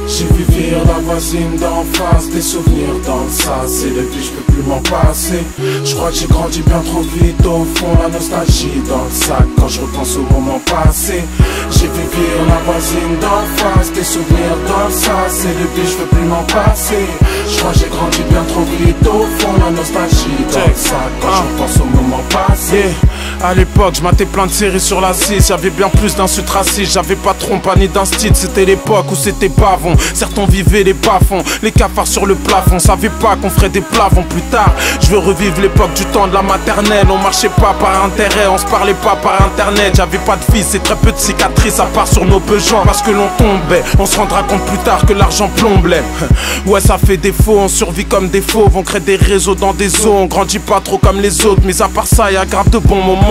J'ai vu vivre la voisine d'en face, des souvenirs dans le sas, et depuis je peux plus m'en passer. Je crois que j'ai grandi bien trop vite, au fond la nostalgie dans le sac quand je repense au moment passé. J'ai vu vivre la voisine d'en face, des souvenirs dans le sas, et depuis je peux plus m'en passer. Je crois que j'ai grandi bien trop vite, au fond la nostalgie dans le sac quand je repense au moment passé. À l'époque, je matais plein de séries sur la 6. Y'avait bien plus d'insultes racistes, j'avais pas de trompe ni d'instit. C'était l'époque où c'était bavon. Certains vivaient les bas-fonds, les cafards sur le plafond. Savait pas qu'on ferait des plavons plus tard. Je veux revivre l'époque du temps de la maternelle. On marchait pas par intérêt, on se parlait pas par internet. J'avais pas de fils et très peu de cicatrices à part sur nos besoins. Parce que l'on tombait, on se rendra compte plus tard que l'argent plomblait. Ouais, ça fait défaut, on survit comme des fauves. On crée des réseaux dans des eaux, on grandit pas trop comme les autres. Mais à part ça, y'a grave de bons moments.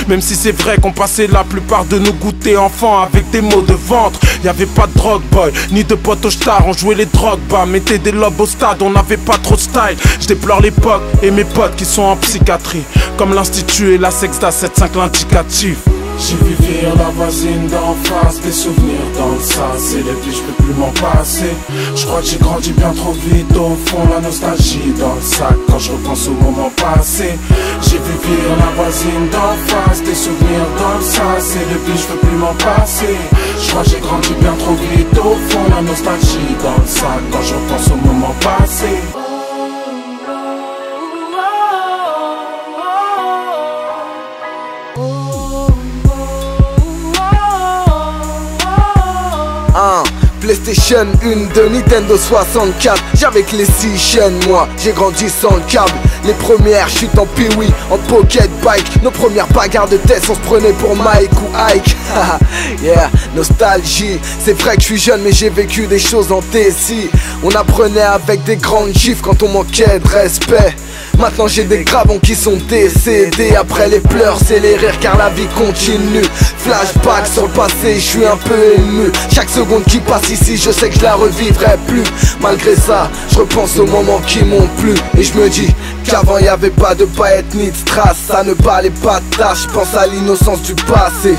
Même si c'est vrai qu'on passait la plupart de nos goûters enfants avec des maux de ventre. Y'avait pas de drogue boy, ni de potes au star. On jouait les drogues bas, mettait des lobes au stade. On n'avait pas trop de style. Je déplore l'époque et mes potes qui sont en psychiatrie, comme l'institut et la sexta 7-5 l'indicatif. J'ai vu vivre la voisine d'en face, des souvenirs dans le sas, et depuis je peux plus m'en passer. Je crois que j'ai grandi bien trop vite, au fond la nostalgie dans le sac quand je repense au moment passé. J'ai vu vivre la voisine d'en face, des souvenirs dans le sas, et depuis je peux plus m'en passer. Je crois que j'ai grandi bien trop vite, au fond la nostalgie dans le sac quand je repense au moment passé. PlayStation 1 de Nintendo 64. J'avais que les 6 chaînes, moi j'ai grandi sans le câble. Les premières chutes en Pee-wee, en pocket bike. Nos premières bagarres de tête, on se prenait pour Mike ou Ike. Yeah, nostalgie. C'est vrai que je suis jeune mais j'ai vécu des choses en TSI. On apprenait avec des grandes gifs quand on manquait de respect. Maintenant j'ai des gravons qui sont décédés. Après les pleurs c'est les rires car la vie continue. Flashback sur le passé, je suis un peu ému. Chaque seconde qui passe ici je sais que je la revivrai plus. Malgré ça je repense aux moments qui m'ont plu. Et je me dis qu'avant y avait pas de paillettes ni de strass. Ça ne parlait pas de tâches, je pense à l'innocence du passé.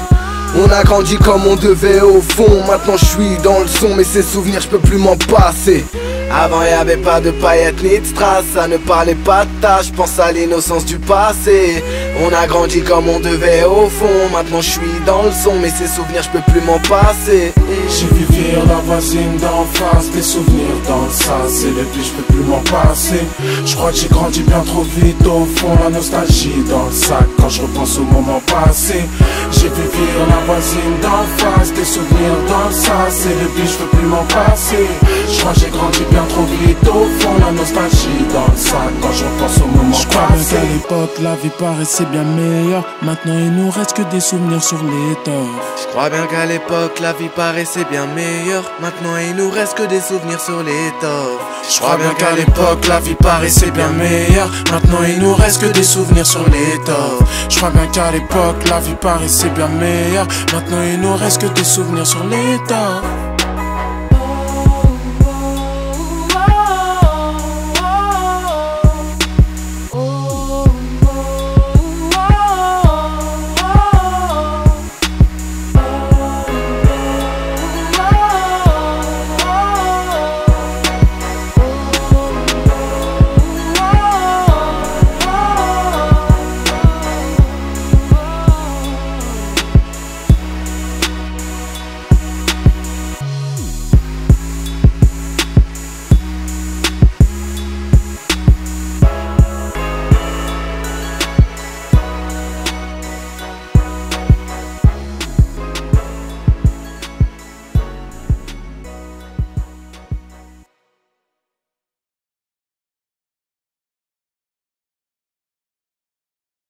On a grandi comme on devait au fond. Maintenant je suis dans le son mais ces souvenirs je peux plus m'en passer. Avant y avait pas de paillettes ni de strass, ça ne parlait pas de tâches, pense à l'innocence du passé. On a grandi comme on devait au fond, maintenant je suis dans le son mais ces souvenirs je peux plus m'en passer. J'ai vu vivre la voisine d'en face, des souvenirs dans le sas, et depuis je peux plus m'en passer. Je crois que j'ai grandi bien trop vite, au fond la nostalgie dans le sac quand je repense au moment passé. J'ai vu vivre la voisine d'en face, des souvenirs dans le sas, et depuis je peux plus m'en passer. Je crois que j'ai grandi bien trop vite, au fond la nostalgie dans le sac quand je repense au moment passé. Je crois qu'à l'époque la vie paraissait bien meilleure. Maintenant il nous reste que des souvenirs sur l'étoffe. Je crois bien qu'à l'époque la vie paraissait bien meilleure. Maintenant il nous reste que des souvenirs sur l'étoffe. Je crois bien qu'à l'époque la vie paraissait bien meilleure. Maintenant il nous reste que des souvenirs sur l'étoffe. Je crois bien qu'à l'époque la vie paraissait bien meilleure. Maintenant il nous reste que des souvenirs sur l'étoffe.